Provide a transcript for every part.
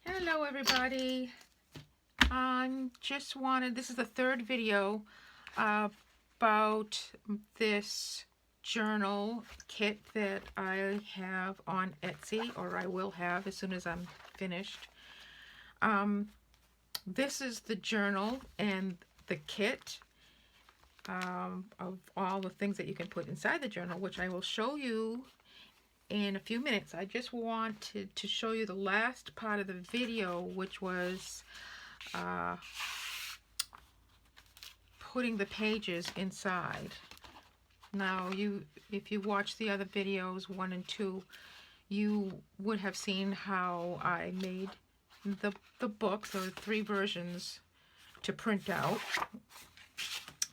Hello everybody. This is the third video about this journal kit that I have on Etsy, or I will have as soon as I'm finished. This is the journal and the kit of all the things that you can put inside the journal, which I will show you in a few minutes. I just wanted to show you the last part of the video, which was putting the pages inside. Now, if you watch the other videos 1 and 2, you would have seen how I made the books, or 3 versions to print out.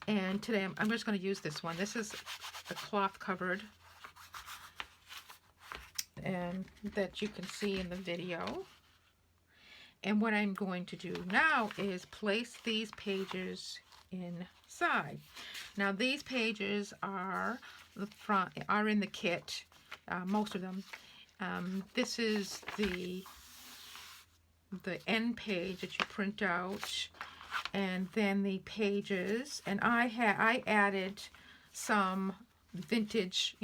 And today I'm just going to use this one. This is a cloth covered, and that you can see in the video. And what I'm going to do now is place these pages inside. Now these pages are in the kit, most of them. This is the end page that you print out, and then the pages, and I added some vintage,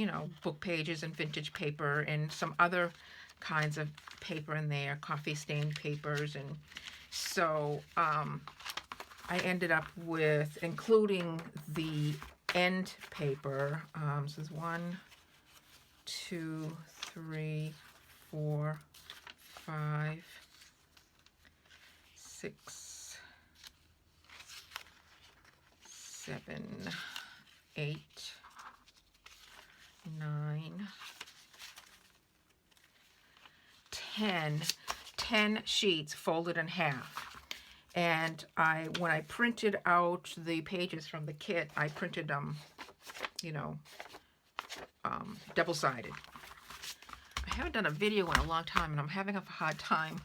book pages and vintage paper and some other kinds of paper in there, coffee stained papers. And so I ended up with including the end paper. So there's 1, 2, 3, 4, 5, 6, 7, 8, 9, 10 sheets folded in half. And when I printed out the pages from the kit, I printed them, double-sided. I haven't done a video in a long time, and I'm having a hard time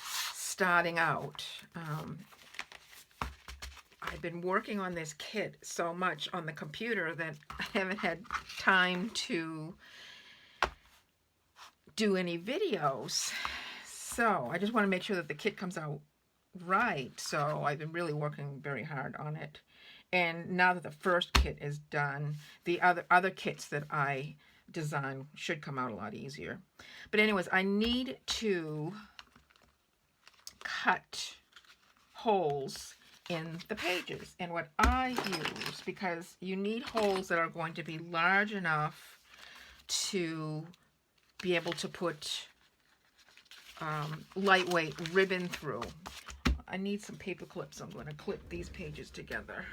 starting out. I've been working on this kit so much on the computer that I haven't had time to do any videos. So I just want to make sure that the kit comes out right. So I've been really working very hard on it. And now that the first kit is done, the other kits that I design should come out a lot easier. But anyways, I need to cut holes in the pages. And what I use, because you need holes that are going to be large enough to be able to put lightweight ribbon through. I need some paper clips. I'm going to clip these pages together.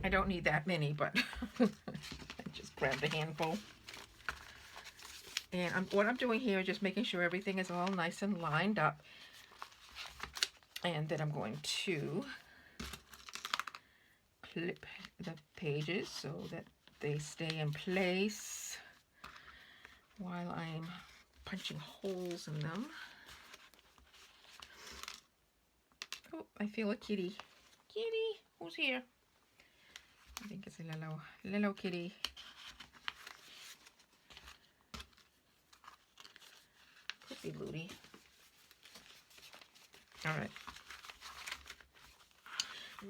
I don't need that many, but I just grabbed a handful. And what I'm doing here is just making sure everything is all nice and lined up. And then I'm going to clip the pages so that they stay in place while I'm punching holes in them. Oh, I feel a kitty. Kitty, who's here? I think it's a little kitty. Could be Ludi. All right.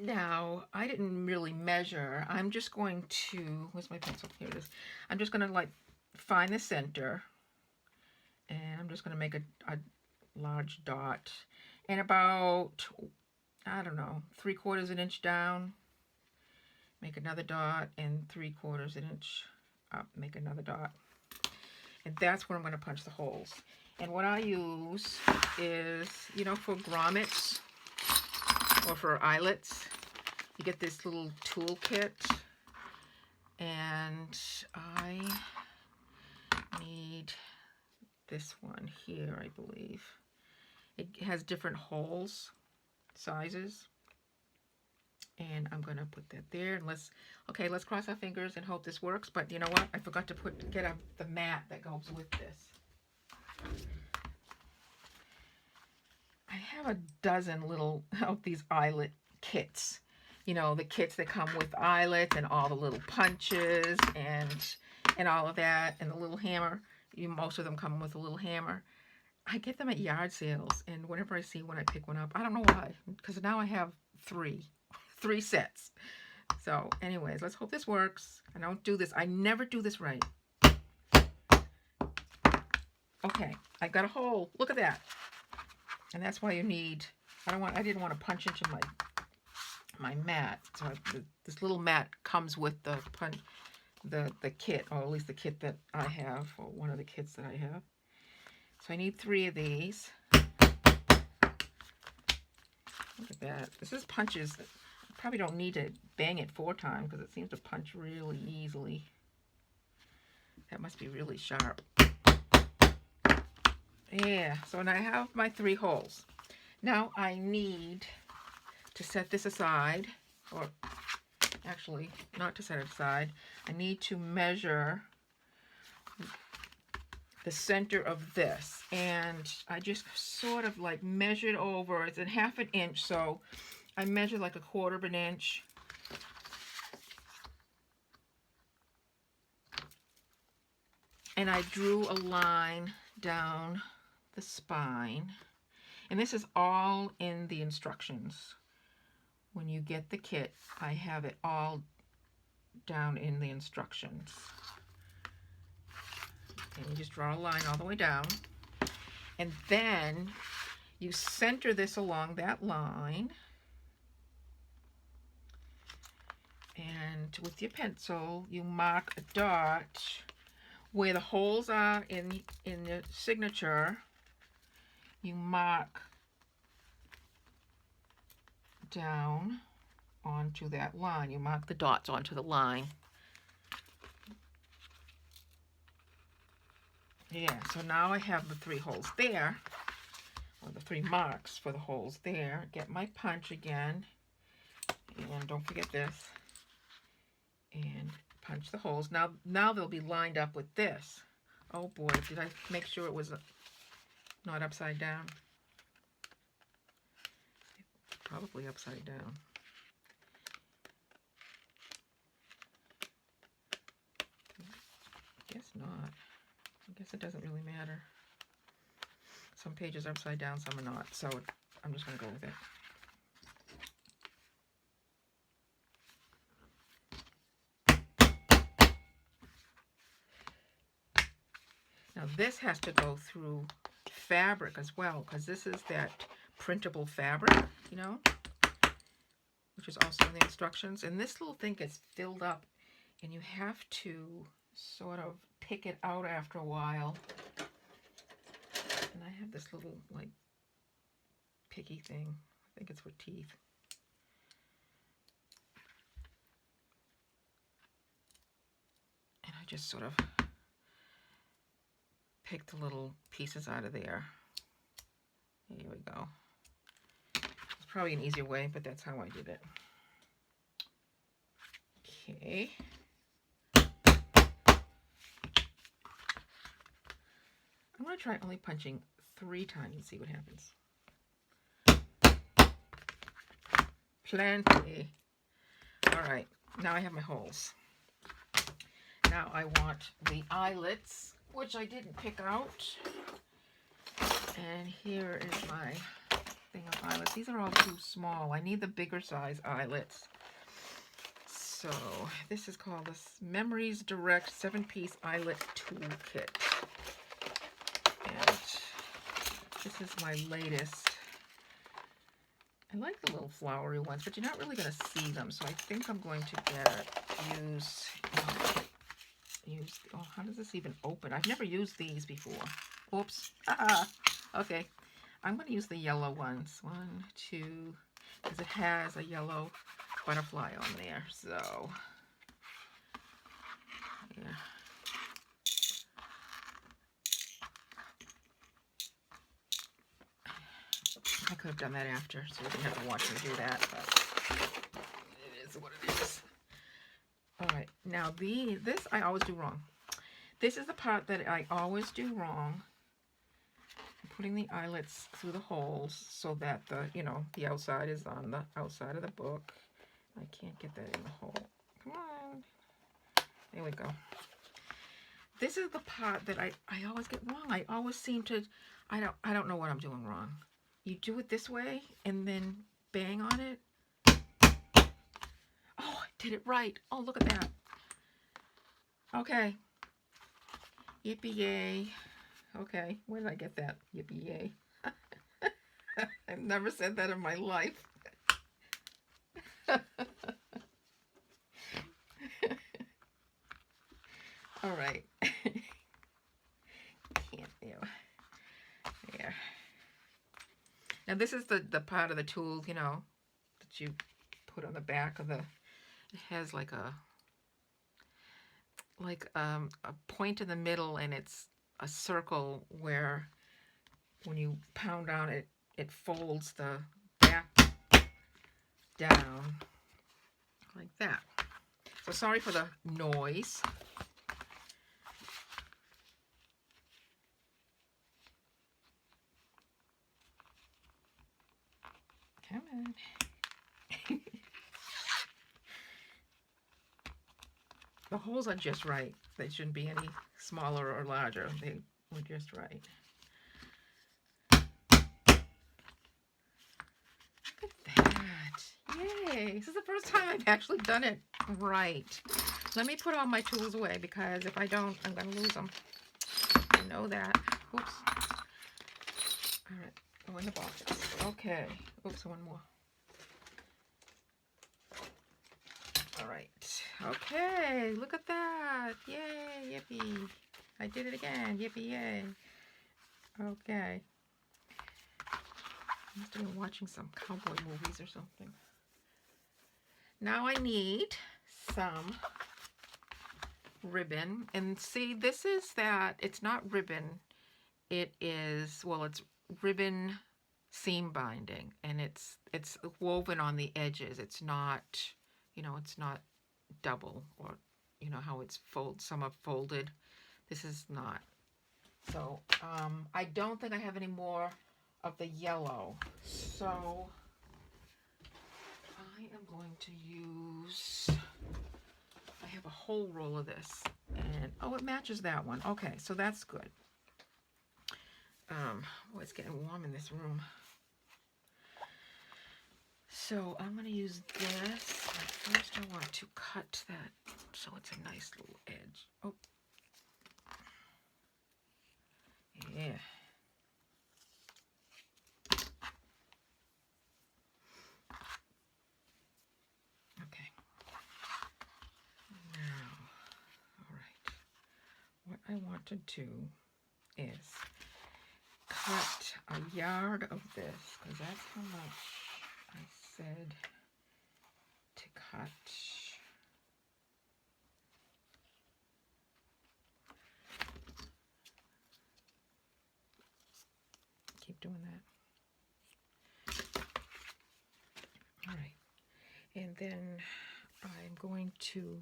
Now, I didn't really measure. I'm just going to, where's my pencil? Here it is. I'm just going to find the center, and I'm just going to make a large dot, and about, I don't know, 3/4 an inch down, make another dot, and 3/4 an inch up, make another dot. And that's where I'm going to punch the holes. And what I use is, for grommets or for eyelets, you get this little tool kit, and I need this one here, I believe. It has different holes, sizes, and I'm going to put that there. And let's cross our fingers and hope this works. But you know what? I forgot to get the mat that goes with this. I have a dozen little of these eyelet kits. The kits that come with eyelets and all the little punches, and and all of that, and the little hammer. Most of them come with a little hammer. I get them at yard sales, and whenever I see one, I pick one up. I don't know why, because now I have three sets. So anyways, let's hope this works. I don't do this. I never do this right. Okay, I got a hole. Look at that. And that's why you need, I didn't want to punch into my mat. So this little mat comes with the kit, or at least the kit that I have, or one of the kits that I have. So I need 3 of these. Look at that. This is punches. I probably don't need to bang it 4 times because it seems to punch really easily. That must be really sharp. Yeah, so now I have my 3 holes. Now I need to set this aside, or actually not to set it aside. I need to measure the center of this, and I just sort of like measured over. It's in 1/2 inch, so I measured like 1/4 inch. And I drew a line down the spine, and this is all in the instructions. When you get the kit, I have it all down in the instructions. And you just draw a line all the way down, and then you center this along that line, and with your pencil you mark a dot where the holes are in the signature. You mark down onto that line. You mark the dots onto the line. Yeah, so now I have the 3 holes there, or the 3 marks for the holes there. Get my punch again, and don't forget this, and punch the holes. Now they'll be lined up with this. Oh boy, did I make sure it was not upside down? Probably upside down. I guess not. I guess it doesn't really matter. Some pages are upside down, some are not. So I'm just going to go with it. Now this has to go through fabric as well, because this is that printable fabric, you know, which is also in the instructions. And this little thing gets filled up, and you have to sort of pick it out after a while. And I have this little like picky thing. I think it's for teeth. And I just sort of pick the little pieces out of there. Here we go. It's probably an easier way, but that's how I did it. Okay. I'm going to try only punching 3 times and see what happens. Plenty. All right, now I have my holes. Now I want the eyelets, which I didn't pick out. And here is my thing of eyelets. These are all too small. I need the bigger size eyelets. So this is called the Memories Direct 7-piece Eyelet Toolkit. And this is my latest. I like the little flowery ones, but you're not really going to see them. So I think I'm going to use, oh, how does this even open? I've never used these before. Oops. Okay. I'm going to use the yellow ones. 1, 2, because it has a yellow butterfly on there. So, yeah. I could have done that after, so you didn't have to watch me do that, but it is what it is. All right, now this I always do wrong. This is the part that I always do wrong. I'm putting the eyelets through the holes so that the outside is on the outside of the book. I can't get that in the hole. Come on. There we go. this is the part that I always get wrong. I always seem to, I don't know what I'm doing wrong. You do it this way and then bang on it. Oh, I did it right. Oh, look at that. Okay. Yippee yay. Okay, where did I get that? Yippee yay. I've never said that in my life. All right. Can't do. There. Now this is the part of the tool, you know, that you put on the back of the, it has like a point in the middle, and it's a circle where when you pound on it, it folds the back down like that. So sorry for the noise. Come on. The holes are just right. They shouldn't be any smaller or larger. They were just right. Look at that. Yay. This is the first time I've actually done it right. Let me put all my tools away, because if I don't, I'm going to lose them. I know that. Oops. All right. Go in the box. Okay. Oops, one more. All right. Okay, look at that. Yay, yippee. I did it again. Yippee, yay. Okay. I must have been watching some cowboy movies or something. Now I need some ribbon. And see, this is that, it's not ribbon. It is, well, it's ribbon seam binding. And it's woven on the edges. It's not, you know, it's not double, or you know how it's some are folded. This is not. So I don't think I have any more of the yellow, so I am going to use, I have a whole roll of this, and oh, it matches that one. Okay, so that's good. Oh, it's getting warm in this room. So I'm going to use this. First I want to cut that so it's a nice little edge. Oh. Yeah. Okay. Now, all right. What I want to do is cut a yard of this, because that's how much I said to cut. Keep doing that. All right. And then I'm going to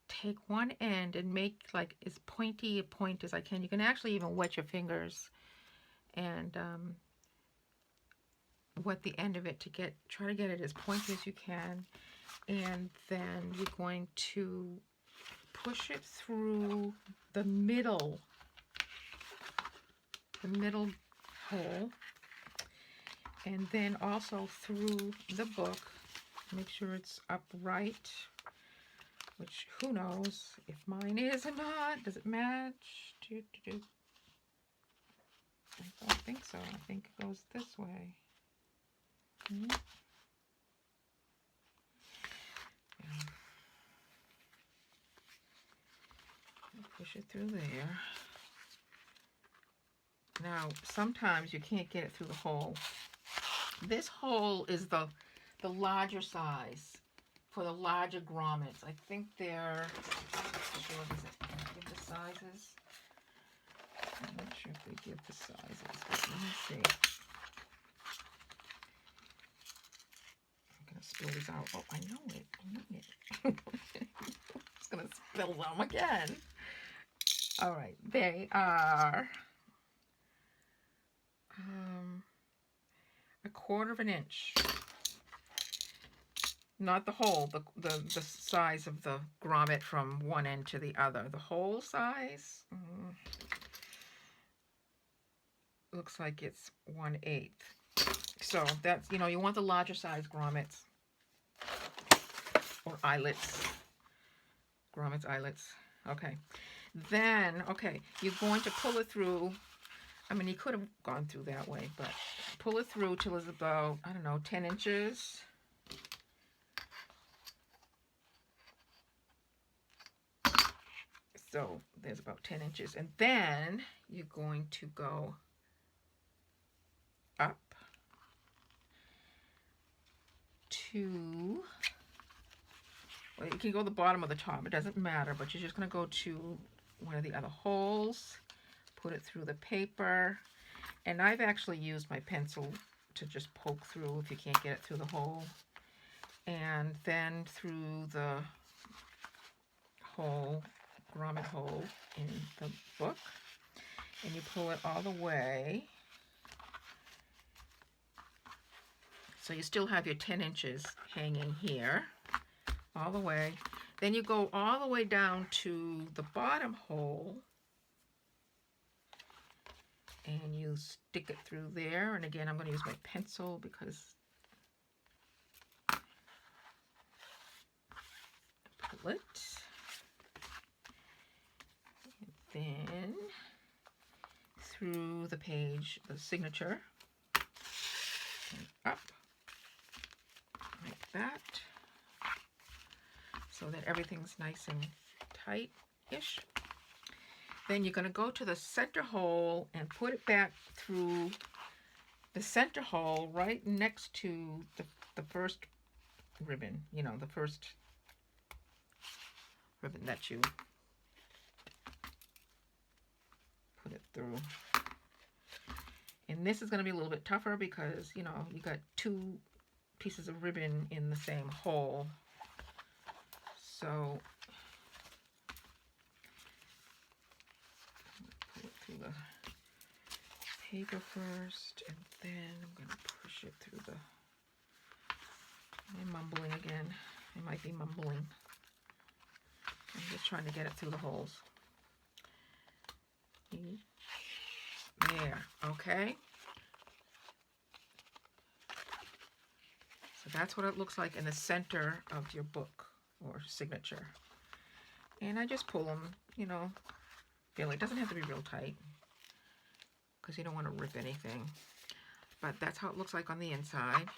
take one end and make like as pointy a point as I can. You can actually even wet your fingers and wet the end of it to try to get it as pointy as you can. And then you're going to push it through the middle hole, and then also through the book. Make sure it's upright, which who knows if mine is or not. Does it match? I don't think so. I think it goes this way. Yeah. Push it through there. Now, sometimes you can't get it through the hole. This hole is the larger size for the larger grommets. I think they're, I'm not sure, does it give the sizes? I'm not sure if they give the sizes, but let me see. I'm going to spill these out. Oh, I know it. I know it. It's going to spill them again. All right, they are 1/4 inch. Not the hole, the size of the grommet from one end to the other. The hole size looks like it's 1/8. So that's, you know, you want the larger size grommets or eyelets. Grommets, eyelets. Okay. Then, okay, you're going to pull it through. I mean, you could have gone through that way, but pull it through till it's about, I don't know, 10 inches. So there's about 10 inches. And then you're going to go up to, well, you can go the bottom or the top. It doesn't matter, but you're just going to go to one of the other holes, put it through the paper. And I've actually used my pencil to just poke through if you can't get it through the hole. And then through the hole, grommet hole in the book. And you pull it all the way. So you still have your 10 inches hanging here, all the way. Then you go all the way down to the bottom hole. And you stick it through there. And again, I'm going to use my pencil because pull it. And then through the page, the signature, and up like that, so that everything's nice and tight-ish. Then you're going to go to the center hole and put it back through the center hole right next to the first ribbon, you know, the first ribbon that you put it through. And this is going to be a little bit tougher because, you know, you got two pieces of ribbon in the same hole. So pull it through the paper first, and then I'm going to push it through the, I'm mumbling again. I might be mumbling. I'm just trying to get it through the holes. There, okay. So that's what it looks like in the center of your book or signature. And I just pull them, you know, it doesn't have to be real tight because you don't want to rip anything. But that's how it looks like on the inside.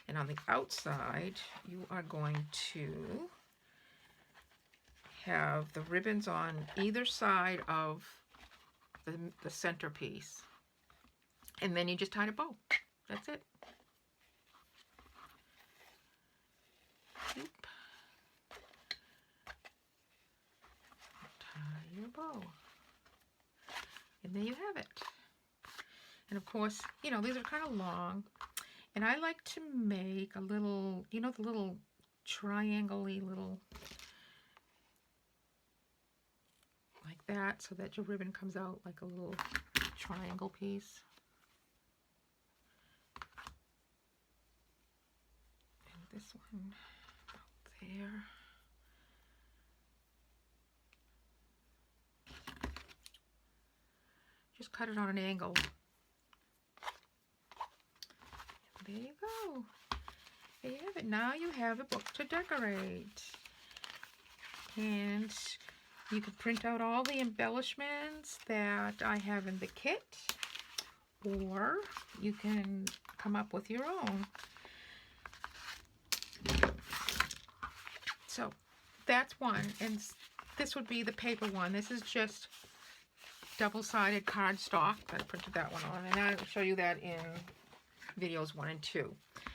And on the outside, you are going to have the ribbons on either side of the centerpiece. And then you just tie a bow. That's it. Oop. Tie your bow. And there you have it. And of course, you know, these are kind of long. And I like to make a little, you know, the little triangle-y little, like that, so that your ribbon comes out like a little triangle piece. And this one about there. Just cut it on an angle. There you go. There you have it. Now you have a book to decorate. And you can print out all the embellishments that I have in the kit, or you can come up with your own. So that's one, and this would be the paper one. This is just double-sided cardstock. I printed that one on, and I'll show you that in videos 1 and 2.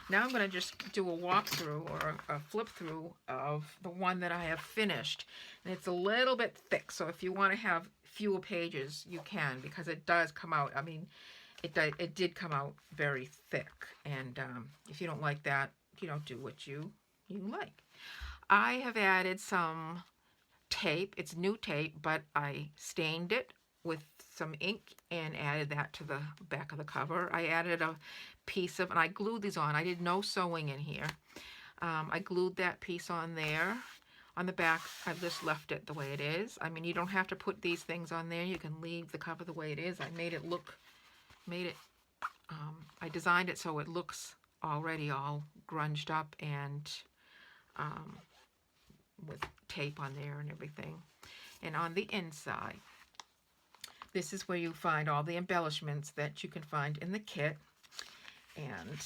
Now I'm going to just do a walkthrough or a flip through of the one that I have finished. And it's a little bit thick, so if you want to have fewer pages, you can, because it does come out, I mean, it did come out very thick. And if you don't like that, you know, do what you like. I have added some tape. It's new tape, but I stained it with some ink and added that to the back of the cover. I added a piece of, and I glued these on. I did no sewing in here. I glued that piece on there. On the back, I've just left it the way it is. I mean, you don't have to put these things on there. You can leave the cover the way it is. I made it look, I designed it so it looks already all grunged up and with tape on there and everything. And on the inside, this is where you find all the embellishments that you can find in the kit. And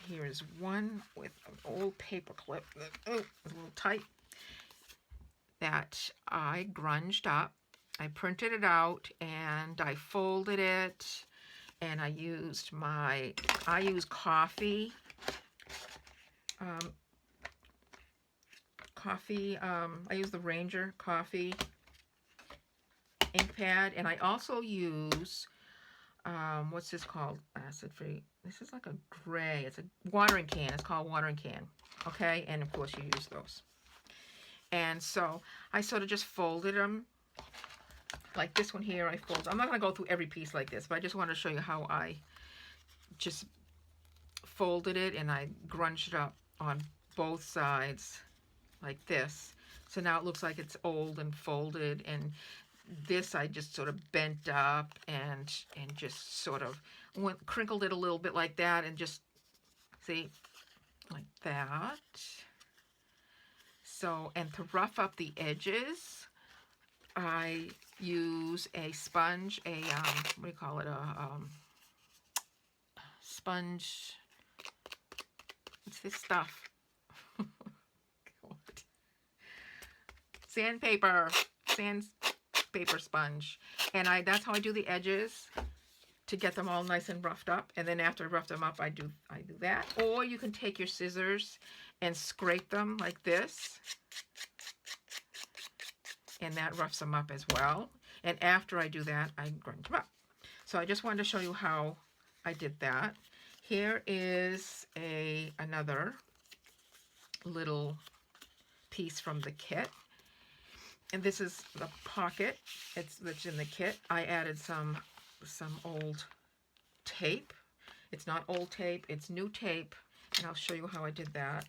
here's one with an old paper clip that, oh, it's a little tight, that I grunged up. I printed it out and I folded it, and I used coffee, I use the Ranger coffee ink pad, and I also use, what's this called? Acid free. This is like a gray, it's a watering can. It's called watering can. Okay, and of course you use those. And so I sort of just folded them like this one here. I fold. I'm not going to go through every piece like this, but I just want to show you how I just folded it and I grunged it up on both sides like this. So now it looks like it's old and folded, and this I just sort of bent up and just sort of crinkled it a little bit like that, and just see like that. So, and to rough up the edges, I use a sponge, what do you call it, sponge, what's this stuff? Sandpaper sponge. And that's how I do the edges to get them all nice and roughed up. And then after I rough them up, I do that. Or you can take your scissors and scrape them like this, and that roughs them up as well. And after I do that, I grunge them up. So I just wanted to show you how I did that. Here is another little piece from the kit, and this is the pocket that's in the kit. I added some old tape. It's not old tape, it's new tape, and I'll show you how I did that.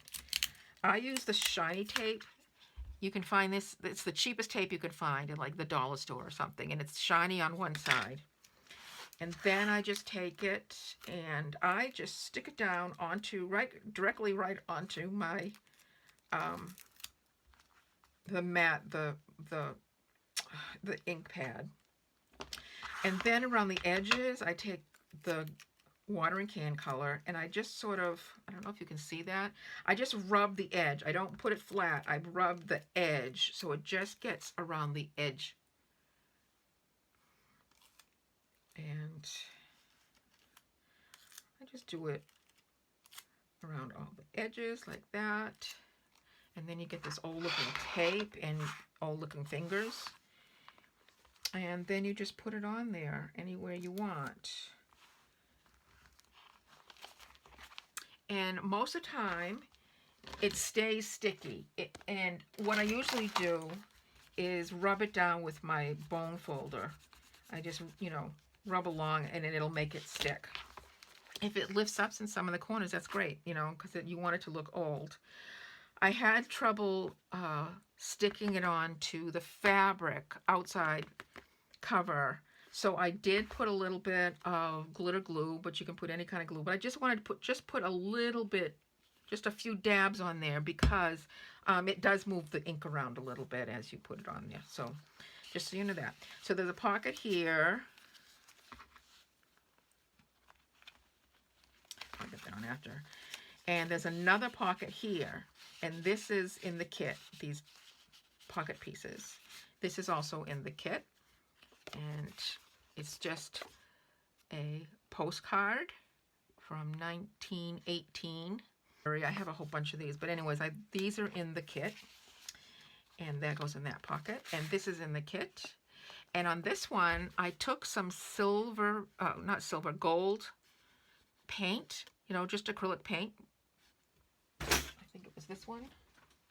I use the shiny tape. You can find this, it's the cheapest tape you can find in like the dollar store or something, and it's shiny on one side. And then I just take it and I just stick it down onto, directly right onto my, the mat, the ink pad. And then around the edges, I take the watering can color, and I just sort of, I don't know if you can see that, I just rub the edge. I don't put it flat, I rub the edge so it just gets around the edge. And I just do it around all the edges like that. And then you get this old looking tape and old looking fingers. And then you just put it on there anywhere you want. And most of the time, it stays sticky. And what I usually do is rub it down with my bone folder. I just, rub along, and then it'll make it stick. If it lifts up in some of the corners, that's great, because you want it to look old. I had trouble sticking it on to the fabric outside cover. So I did put a little bit of glitter glue, but you can put any kind of glue. But I just wanted to put a little bit, just a few dabs on there, because it does move the ink around a little bit as you put it on there. So just so you know that. So there's a pocket here. I'll get that on after. And there's another pocket here. And this is in the kit, these pocket pieces. This is also in the kit. And it's just a postcard from 1918. I have a whole bunch of these, but anyways, these are in the kit, and that goes in that pocket, and this is in the kit. And on this one, I took some gold paint, just acrylic paint. I think it was this one.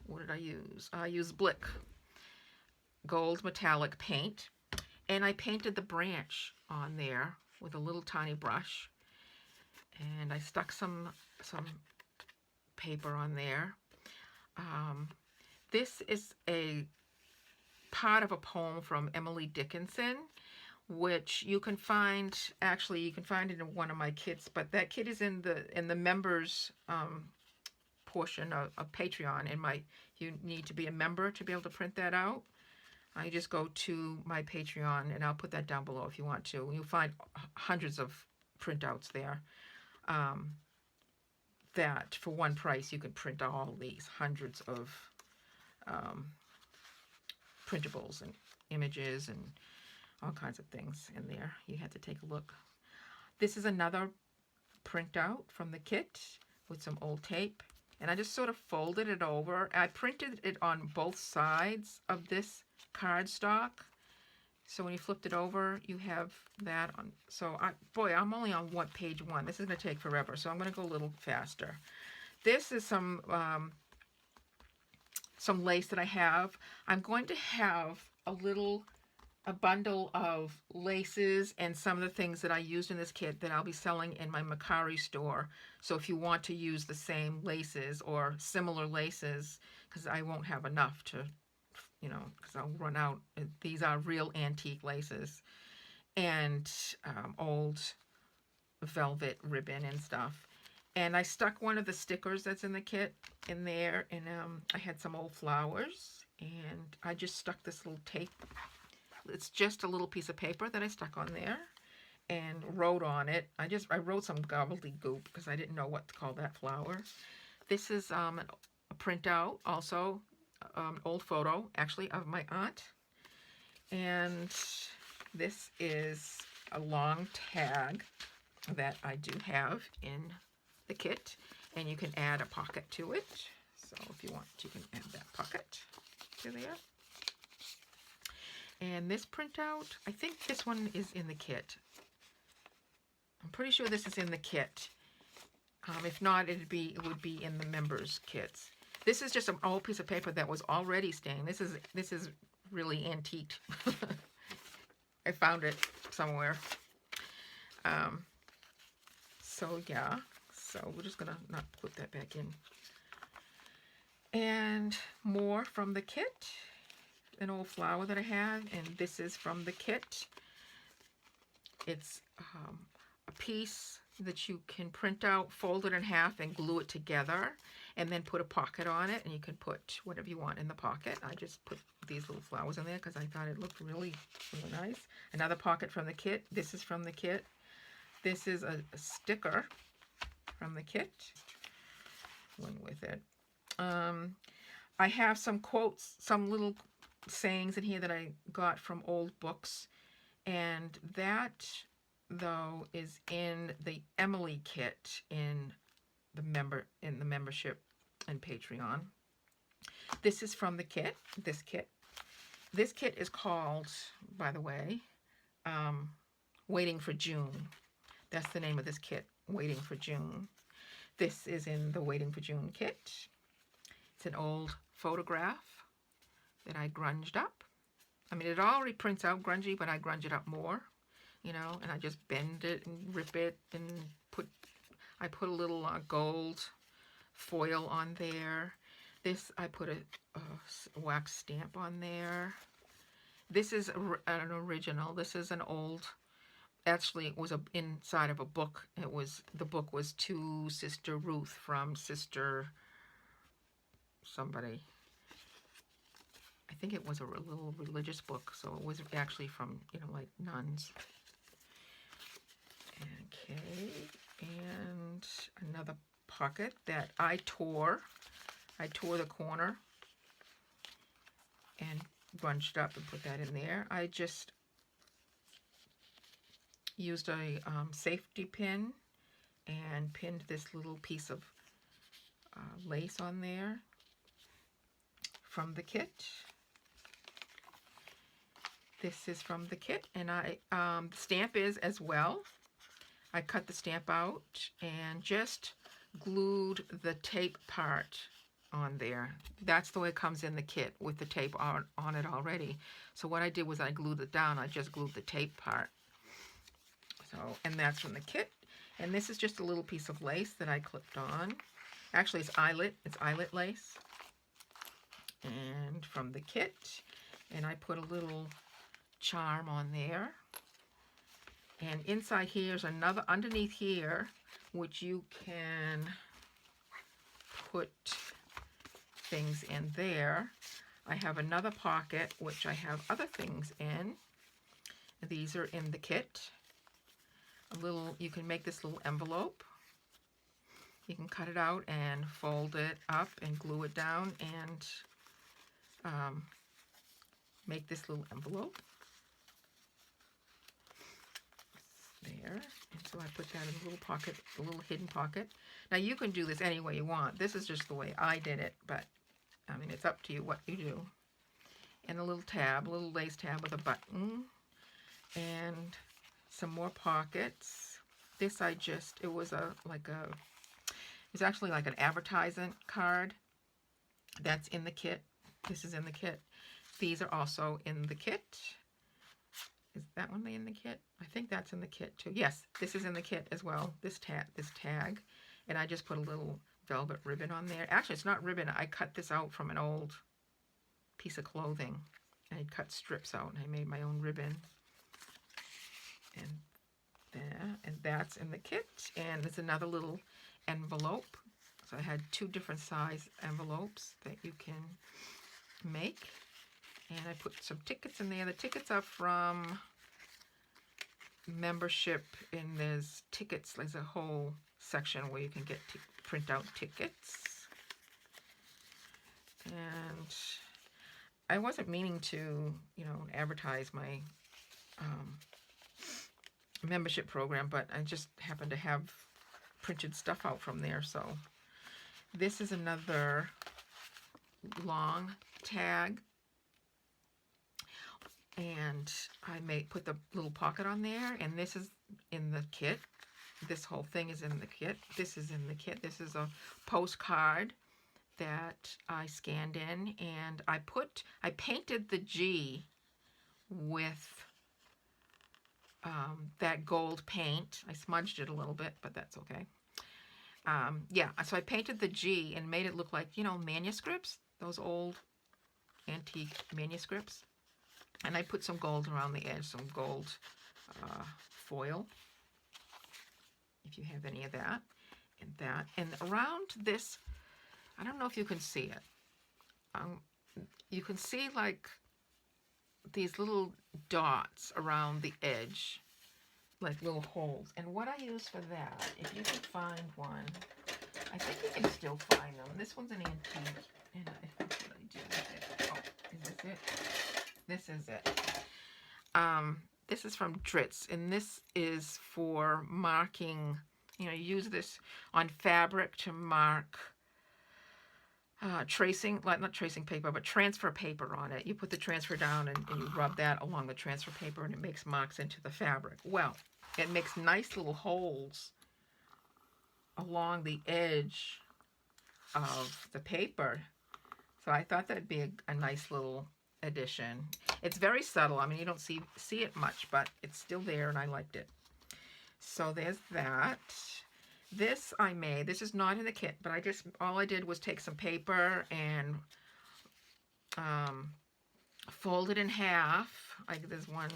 What did I use? I used Blick gold metallic paint. And I painted the branch on there with a little tiny brush. And I stuck some paper on there. This is a part of a poem from Emily Dickinson, which you can find, actually you can find it in one of my kits, but that kit is in the members portion of Patreon, and you need to be a member to be able to print that out. I just go to my Patreon, and I'll put that down below if you want to. You'll find hundreds of printouts there. That for one price you can print all these hundreds of printables and images and all kinds of things in there. You had to take a look. This is another printout from the kit with some old tape, and I just sort of folded it over. I printed it on both sides of this cardstock, so when you flipped it over you have that on. So I'm only on page one. This is going to take forever, so I'm going to go a little faster. This is some lace that I have. I'm going to have a bundle of laces and some of the things that I used in this kit that I'll be selling in my Mercari store. So if you want to use the same laces or similar laces, because I won't have enough to, because I'll run out. These are real antique laces and old velvet ribbon and stuff. And I stuck one of the stickers that's in the kit in there, and I had some old flowers, and I just stuck this little tape. It's just a little piece of paper that I stuck on there and wrote on it. I wrote some gobbledygook because I didn't know what to call that flower. This is a printout, also old photo, actually, of my aunt. And this is a long tag that I do have in the kit, and you can add a pocket to it. So if you want, you can add that pocket to there. And this printout, I think this one is in the kit. I'm pretty sure this is in the kit. If not, it would be in the members kits. This is just an old piece of paper that was already stained. This is really antiqued. I found it somewhere. So yeah, so we're just gonna not put that back in. And more from the kit. An old flower that I have, and this is from the kit. It's a piece that you can print out, fold it in half, and glue it together, and then put a pocket on it, and you can put whatever you want in the pocket. I just put these little flowers in there because I thought it looked really, really nice. Another pocket from the kit. This is from the kit. This is a sticker from the kit. Went with it. I have some quotes, some little sayings in here that I got from old books, and that though is in the Emily kit in the membership and Patreon. This is from the kit. This kit is called, by the way, Waiting for June. That's the name of this kit, Waiting for June. This is in the Waiting for June kit. It's an old photograph that I grunged up. I mean, it already prints out grungy, but I grunge it up more, and I just bend it and rip it and I put a little gold foil on there. This, I put a wax stamp on there. This is an original. This is an old, actually it was inside of a book. The book was To Sister Ruth from Sister somebody. I think it was a little religious book, so it was actually from, like nuns. Okay, and another pocket that I tore. I tore the corner and bunched up and put that in there. I just used a safety pin and pinned this little piece of lace on there from the kit. This is from the kit, and the stamp is as well. I cut the stamp out and just glued the tape part on there. That's the way it comes in the kit, with the tape on it already. So what I did was I glued it down. I just glued the tape part. So, and that's from the kit. And this is just a little piece of lace that I clipped on. Actually, it's eyelet lace. And from the kit, and I put a little charm on there. And inside here's another, underneath here, which you can put things in there. I have another pocket, which I have other things in. These are in the kit. You can make this little envelope. You can cut it out and fold it up and glue it down and make this little envelope. There, and so I put that in a little pocket, a little hidden pocket. Now you can do this any way you want. This is just the way I did it, but I mean, it's up to you what you do. And a little tab, a little lace tab with a button, and some more pockets. This it was actually like an advertisement card. That's in the kit. This is in the kit. These are also in the kit. Is that one in the kit? I think that's in the kit too. Yes, this is in the kit as well. This tag, and I just put a little velvet ribbon on there. Actually, it's not ribbon. I cut this out from an old piece of clothing. I cut strips out, and I made my own ribbon. And there, and that's in the kit. And there's another little envelope. So I had 2 different size envelopes that you can make. And I put some tickets in there. The tickets are from membership, and there's tickets. There's a whole section where you can get print out tickets. And I wasn't meaning to, advertise my membership program, but I just happened to have printed stuff out from there. So this is another long tag. And I put the little pocket on there, and this is in the kit. This whole thing is in the kit. This is in the kit. This is a postcard that I scanned in, and I painted the G with that gold paint. I smudged it a little bit, but that's okay. Yeah, so I painted the G and made it look like, manuscripts, those old antique manuscripts. And I put some gold around the edge, some gold foil, if you have any of that, and that. And around this, I don't know if you can see it. You can see like these little dots around the edge, like little holes. And what I use for that, if you can find one, I think you can still find them. This one's an antique, and I think what I do with it. Oh, is this it? This is it. This is from Dritz, and this is for marking. You use this on fabric to mark tracing, like not tracing paper, but transfer paper on it. You put the transfer down and you rub that along the transfer paper, and it makes marks into the fabric. Well, it makes nice little holes along the edge of the paper. So I thought that'd be a nice little addition. It's very subtle. I mean, you don't see it much, but it's still there, and I liked it. So there's that. This I made. This is not in the kit, but all I did was take some paper and fold it in half. There's one,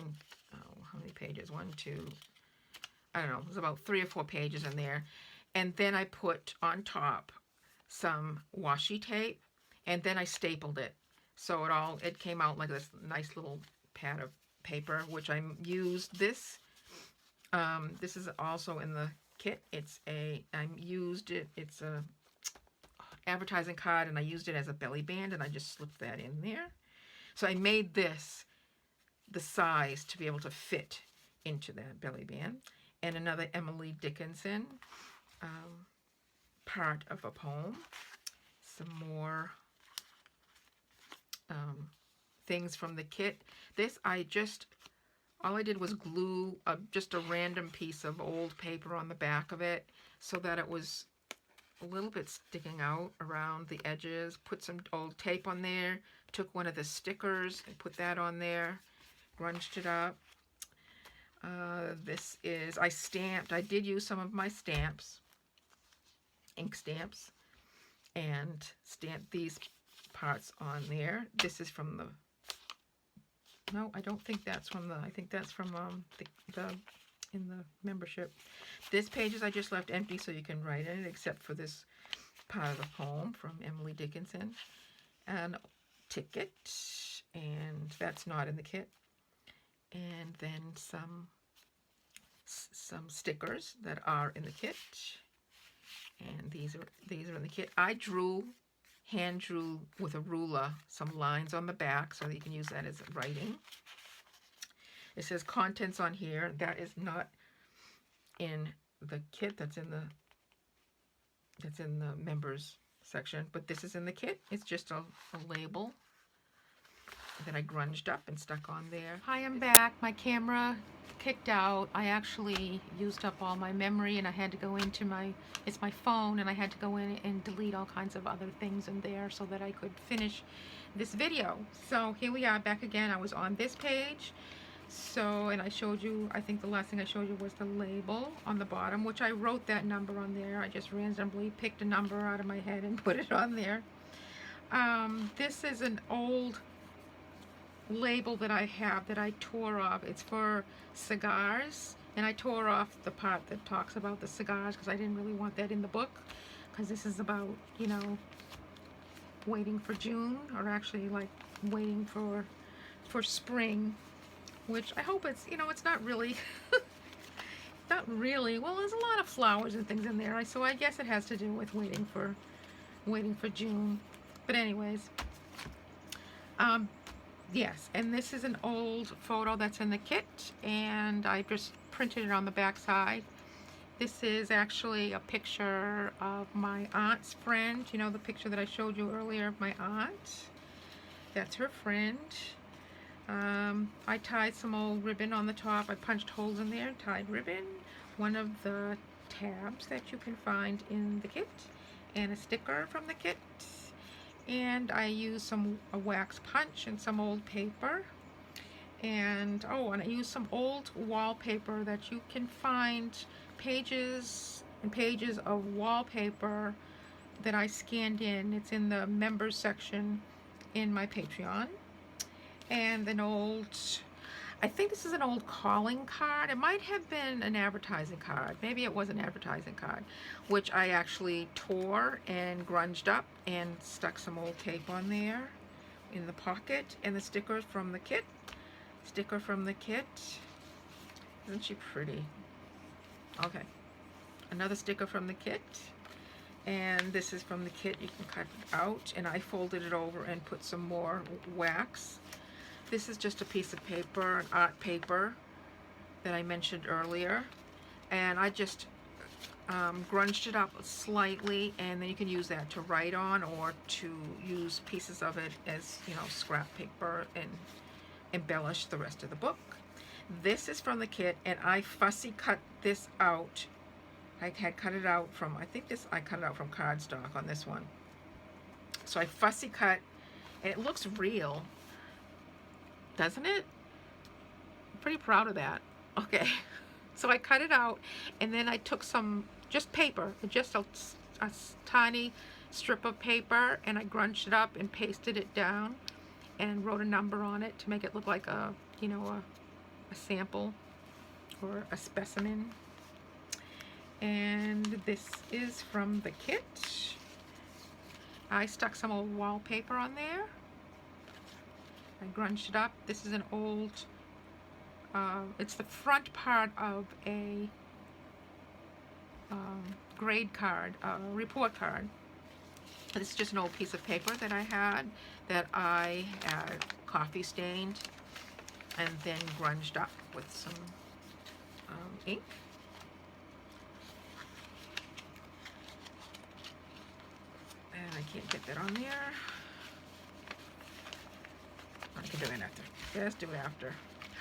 how many pages? 1, 2, I don't know. There's about 3 or 4 pages in there. And then I put on top some washi tape, and then I stapled it. So it came out like this nice little pad of paper, which I used this. This is also in the kit. It's a advertising card, and I used it as a belly band, and I just slipped that in there. So I made this the size to be able to fit into that belly band. And another Emily Dickinson part of a poem. Some more things from the kit. This all I did was glue just a random piece of old paper on the back of it so that it was a little bit sticking out around the edges. Put some old tape on there, took one of the stickers and put that on there, grunged it up. I did use some of my stamps, ink stamps. and stamp these parts on there. This is from the, no, I don't think that's from the, I think that's from the in the membership. This pages I just left empty so you can write in it, except for this part of the poem from Emily Dickinson. And ticket, and that's not in the kit. And then some stickers that are in the kit. And these are in the kit. I hand drew with a ruler some lines on the back so that you can use that as writing. It says contents on here. That is not in the kit. That's in the members section. But this is in the kit. It's just a label that I grunged up and stuck on there. Hi, I'm back. My camera kicked out. I actually used up all my memory and I had to go into it's my phone, and I had to go in and delete all kinds of other things in there so that I could finish this video. So here we are back again. I was on this page. So, and I showed you, I think the last thing I showed you was the label on the bottom, which I wrote that number on there. I just randomly picked a number out of my head and put it on there. This is an old label that I have that I tore off. It's for cigars, and I tore off the part that talks about the cigars because I didn't really want that in the book, because this is about, you know, waiting for June, or actually like waiting for spring, which I hope it's, you know, it's not really not really, well, there's a lot of flowers and things in there, so I guess it has to do with waiting for June. But anyways, yes, and this is an old photo that's in the kit, and I just printed it on the back side. This is actually a picture of my aunt's friend. You know, the picture that I showed you earlier of my aunt? That's her friend. I tied some old ribbon on the top. I punched holes in there, tied ribbon. One of the tabs that you can find in the kit, and a sticker from the kit. And I used a wax punch and some old paper. And oh, and I used some old wallpaper that you can find, pages and pages of wallpaper that I scanned in. It's in the members section in my Patreon. And an old, I think this is an old calling card. It might have been an advertising card. Maybe it was an advertising card, which I actually tore and grunged up and stuck some old tape on there in the pocket. And the stickers from the kit. Sticker from the kit. Isn't she pretty? Okay. Another sticker from the kit. And this is from the kit. You can cut it out. And I folded it over and put some more wax. This is just a piece of paper, an art paper that I mentioned earlier. And I just grunged it up slightly, and then you can use that to write on, or to use pieces of it as, you know, scrap paper and embellish the rest of the book. This is from the kit, and I fussy cut this out. I had cut it out from, I think I cut it out from cardstock on this one. So I fussy cut, and it looks real, doesn't it? I'm pretty proud of that. Okay, so I cut it out, and then I took some, just paper, just a tiny strip of paper, and I grunged it up and pasted it down and wrote a number on it to make it look like a, you know, a sample or a specimen. And this is from the kit. I stuck some old wallpaper on there. I grunged it up. This is an old, it's the front part of a grade card, report card. This is just an old piece of paper that I had coffee stained and then grunged up with some ink. And I can't get that on there. I can do it after. Let's do it after.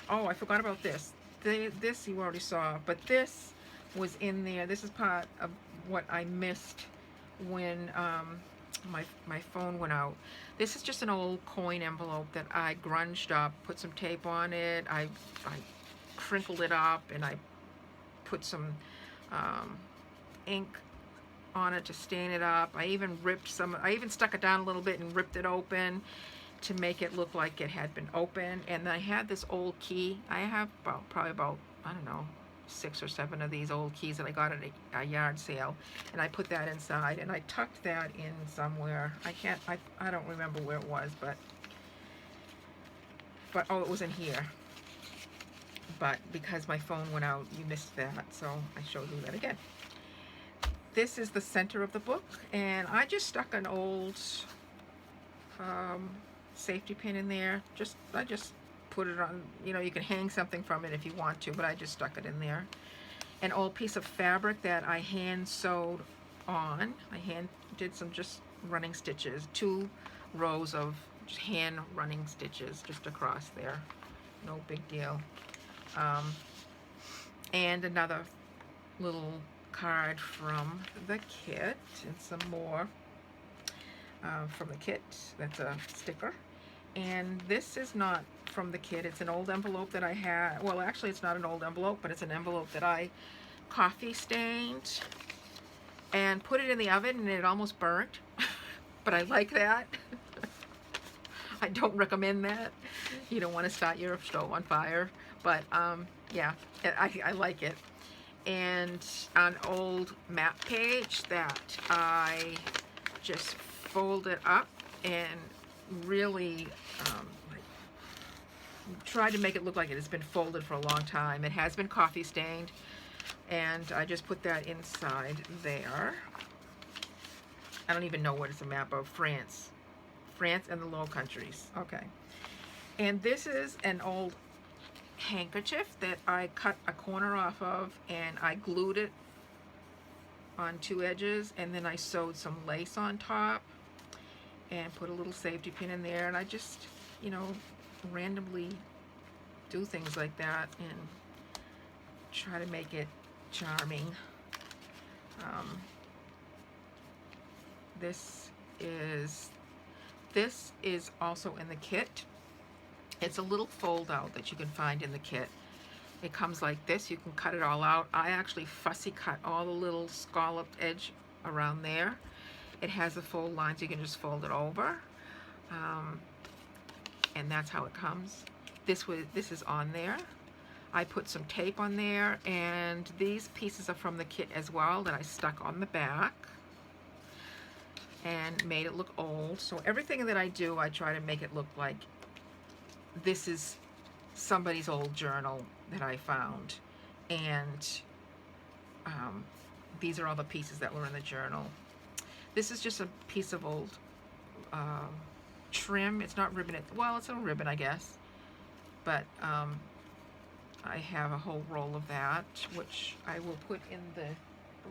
Oh, I forgot about this. This you already saw, but this was in there. This is part of what I missed when my phone went out. This is just an old coin envelope that I grunged up, put some tape on it. I crinkled it up, and I put some ink on it to stain it up. I even stuck it down a little bit and ripped it open to make it look like it had been opened. And I had this old key. I have probably about, I don't know, 6 or 7 of these old keys that I got at a yard sale, and I put that inside, and I tucked that in somewhere. I don't remember where it was, but oh, it was in here. But because my phone went out, you missed that, so I showed you that again. This is the center of the book, and I just stuck an old safety pin in there. I just put it on, you know, you can hang something from it if you want to, but I just stuck it in there. An old piece of fabric that I hand sewed on. I did some just running stitches, 2 rows of just hand running stitches just across there. No big deal. And another little card from the kit, and some more from the kit. That's a sticker. And this is not from the kit. It's an old envelope that I had. Well, actually, it's not an old envelope, but it's an envelope that I coffee stained and put it in the oven, and it almost burnt. But I like that. I don't recommend that. You don't want to start your stove on fire. But yeah, I like it. And an old map page that I just folded up and really tried to make it look like it has been folded for a long time. It has been coffee stained, and I just put that inside there. I don't even know what it's a map of. France and the Low Countries. Okay. And this is an old handkerchief that I cut a corner off of, and I glued it on 2 edges, and then I sewed some lace on top and put a little safety pin in there. And I just, you know, randomly do things like that and try to make it charming. This is also in the kit. It's a little fold out that you can find in the kit. It comes like this. You can cut it all out. I actually fussy cut all the little scalloped edge around there. It has a fold line, so you can just fold it over. And that's how it comes. This is on there. I put some tape on there, and these pieces are from the kit as well that I stuck on the back and made it look old. So everything that I do, I try to make it look like this is somebody's old journal that I found. And these are all the pieces that were in the journal. This is just a piece of old trim. It's not ribbon. Well, it's a ribbon, I guess. But I have a whole roll of that, which I will put in the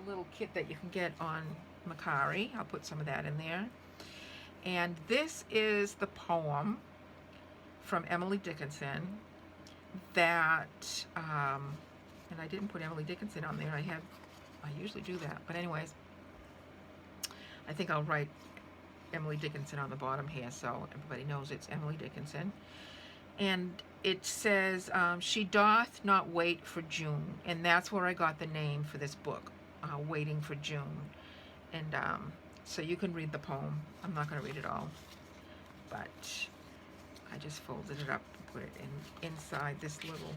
little kit that you can get on Mercari. I'll put some of that in there. And this is the poem from Emily Dickinson that, and I didn't put Emily Dickinson on there. I usually do that. But anyways, I think I'll write Emily Dickinson on the bottom here so everybody knows it's Emily Dickinson. And it says, she doth not wait for June. And that's where I got the name for this book, Waiting for June. And so you can read the poem. I'm not going to read it all. But I just folded it up and put it inside this little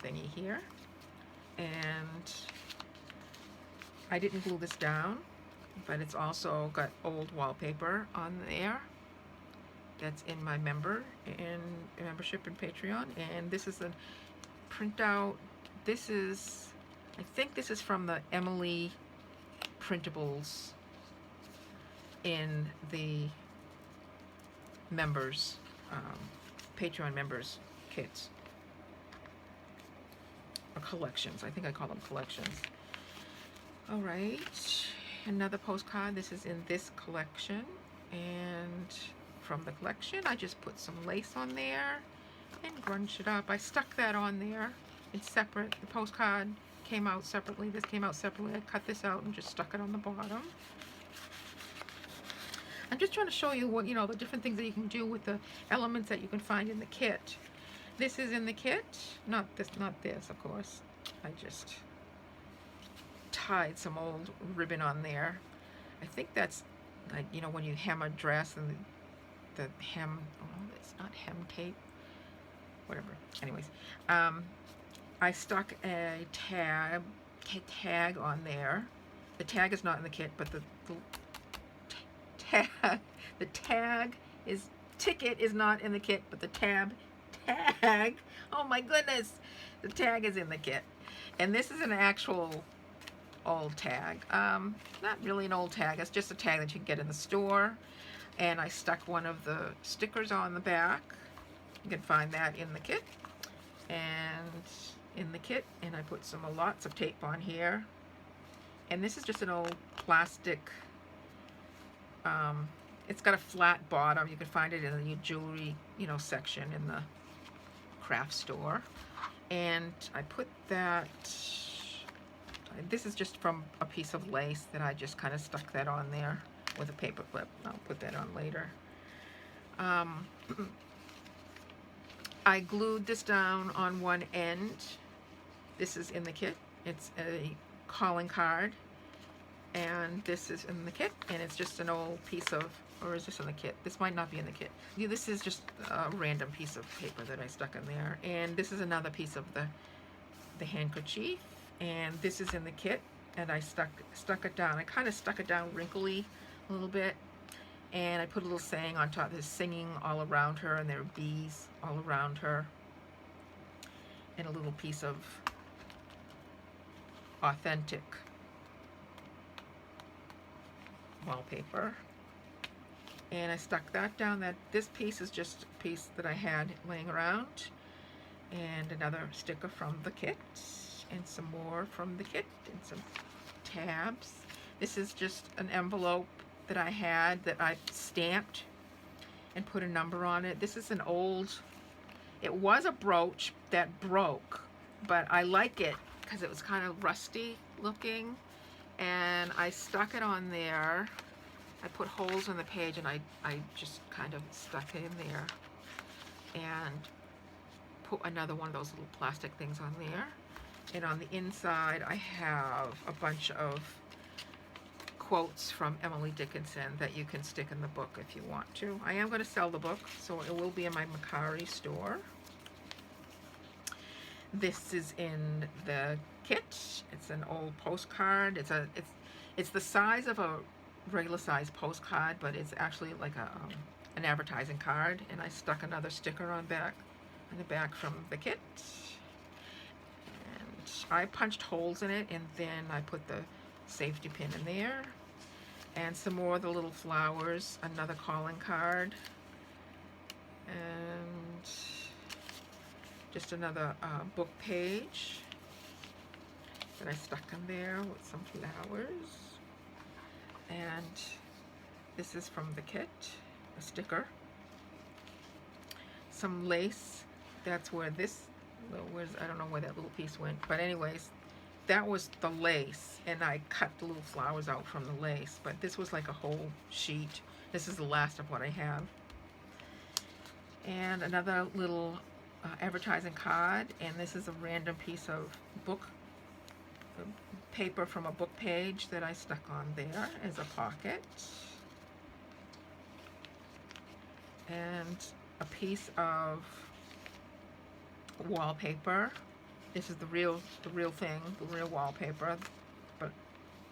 thingy here. And I didn't glue this down, but it's also got old wallpaper on there. That's in my membership in Patreon. And this is a printout. I think this is from the Emily printables in the members, Patreon members kits. Or collections. I think I call them collections. All right. Another postcard. This is in this collection. And from the collection, I just put some lace on there and grunched it up. I stuck that on there. It's separate. The postcard came out separately. This came out separately. I cut this out and just stuck it on the bottom. I'm just trying to show you what, the different things that you can do with the elements that you can find in the kit. This is in the kit. Not this, of course. I just tied some old ribbon on there. I think that's like, you know, when you hem a dress and the hem, oh, it's not hem tape, whatever. Anyways, I stuck a tag on there. The tag is not in the kit, but the ticket is not in the kit, but the tag, oh my goodness, the tag is in the kit. And this is an actual old tag. Not really an old tag, it's just a tag that you can get in the store. And I stuck one of the stickers on the back. You can find that in the kit. And I put lots of tape on here. And this is just an old plastic, it's got a flat bottom. You can find it in the jewelry, you know, section in the craft store. And I put that, this is just from a piece of lace that I just kind of stuck that on there with a paper clip. I'll put that on later. I glued this down on one end. This is in the kit. It's a calling card. And this is in the kit. And it's just an old piece of, or is this in the kit? This might not be in the kit. This is just a random piece of paper that I stuck in there. And this is another piece of the handkerchief. And this is in the kit. And I stuck it down. I kind of stuck it down wrinkly a little bit. And I put a little saying on top. There's singing all around her, and there are bees all around her. And a little piece of authentic wallpaper. And I stuck that down. This piece is just a piece that I had laying around. And another sticker from the kit. And some more from the kit. And some tabs. This is just an envelope that I had that I stamped and put a number on it. This is an old, it was a brooch that broke, but I like it because it was kind of rusty looking, and I stuck it on there. I put holes in the page and I just kind of stuck it in there and put another one of those little plastic things on there. And on the inside I have a bunch of quotes from Emily Dickinson that you can stick in the book if you want to. I am going to sell the book, so it will be in my Mercari store. This is in the kit. It's an old postcard. It's the size of a regular size postcard, but it's actually like an advertising card. And I stuck another sticker on the back from the kit. And I punched holes in it, and then I put the safety pin in there, and some more of the little flowers, another calling card, and just another book page that I stuck in there with some flowers. And this is from the kit, a sticker, some lace. That's where I don't know where that little piece went, but anyways, that was the lace, and I cut the little flowers out from the lace, but this was like a whole sheet. This is the last of what I have. And another little advertising card, and this is a random piece of book paper from a book page that I stuck on there as a pocket. And a piece of wallpaper. This is the real thing, the real wallpaper, but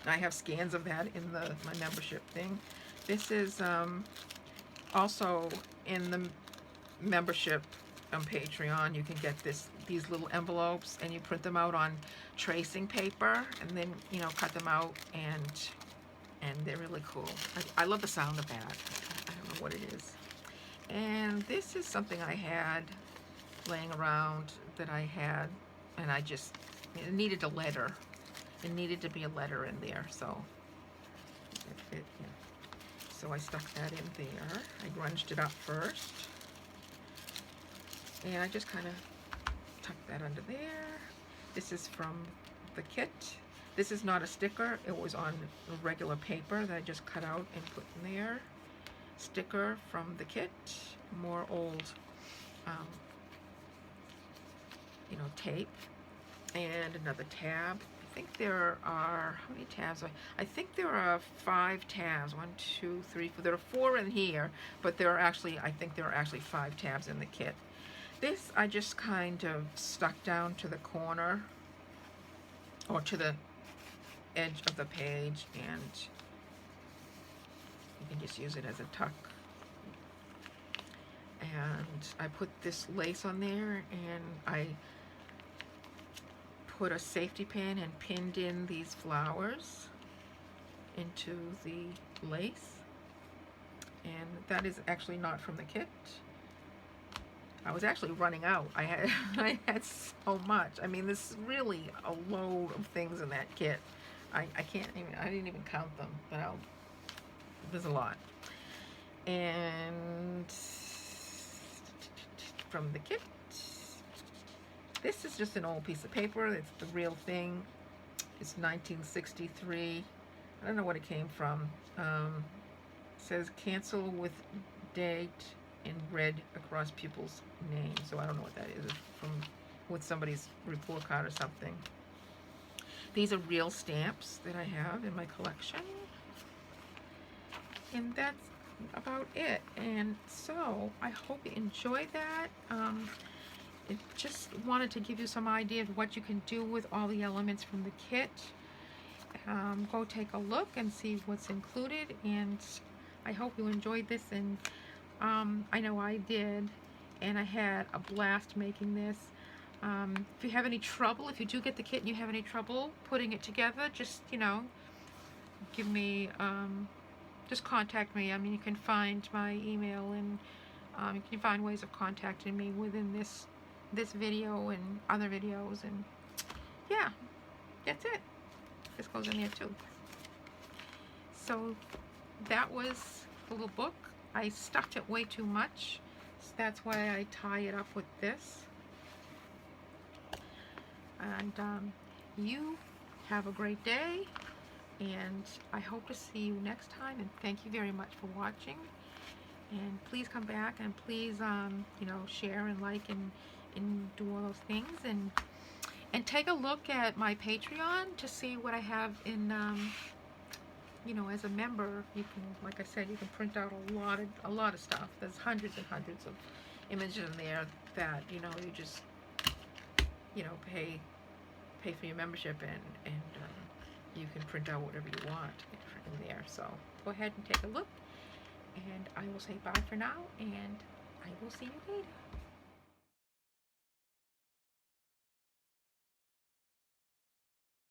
I have scans of that in my membership thing. This is also in the membership on Patreon. You can get these little envelopes, and you print them out on tracing paper, and then cut them out, and they're really cool. I love the sound of that. I don't know what it is. And this is something I had laying around that I had. And it needed a letter. It needed to be a letter in there, so it fit, yeah. So I stuck that in there. I grunged it up first. And I just kind of tucked that under there. This is from the kit. This is not a sticker. It was on regular paper that I just cut out and put in there. Sticker from the kit. More old tape, and another tab think there are, how many tabs? I think there are 5 tabs. 1, 2, 3, 4. There are 4 in here, but there are actually, I think there are actually 5 tabs in the kit. This I just kind of stuck down to the corner or to the edge of the page, and you can just use it as a tuck. And I put this lace on there, and I put a safety pin and pinned in these flowers into the lace. And that is actually not from the kit. I was actually running out. I had so much. I mean, this is really a load of things in that kit. I can't even, I didn't even count them, but there's a lot. And from the kit, this is just an old piece of paper. It's the real thing. It's 1963. I don't know what it came from. It says cancel with date in red across people's names. So I don't know what that is. It's from with somebody's report card or something. These are real stamps that I have in my collection. And that's about it. And so I hope you enjoyed that. I just wanted to give you some idea of what you can do with all the elements from the kit. Go take a look and see what's included, and I hope you enjoyed this. And I know I did, and I had a blast making this. If you have any trouble, if you do get the kit and you have any trouble putting it together, just, you know, give me, just contact me. I mean, you can find my email, and you can find ways of contacting me within this video and other videos. And yeah, that's it. This goes in there too. So that was the little book. I stuffed it way too much, so that's why I tie it up with this. And you have a great day, and I hope to see you next time. And thank you very much for watching. And please come back, and please you know, share and like and do all those things, and take a look at my Patreon to see what I have in you know, as a member. You can, like I said, you can print out a lot of stuff. There's hundreds and hundreds of images in there that, you know, you just, you know, pay for your membership, and you can print out whatever you want in there. So go ahead and take a look, and I will say bye for now, and I will see you later.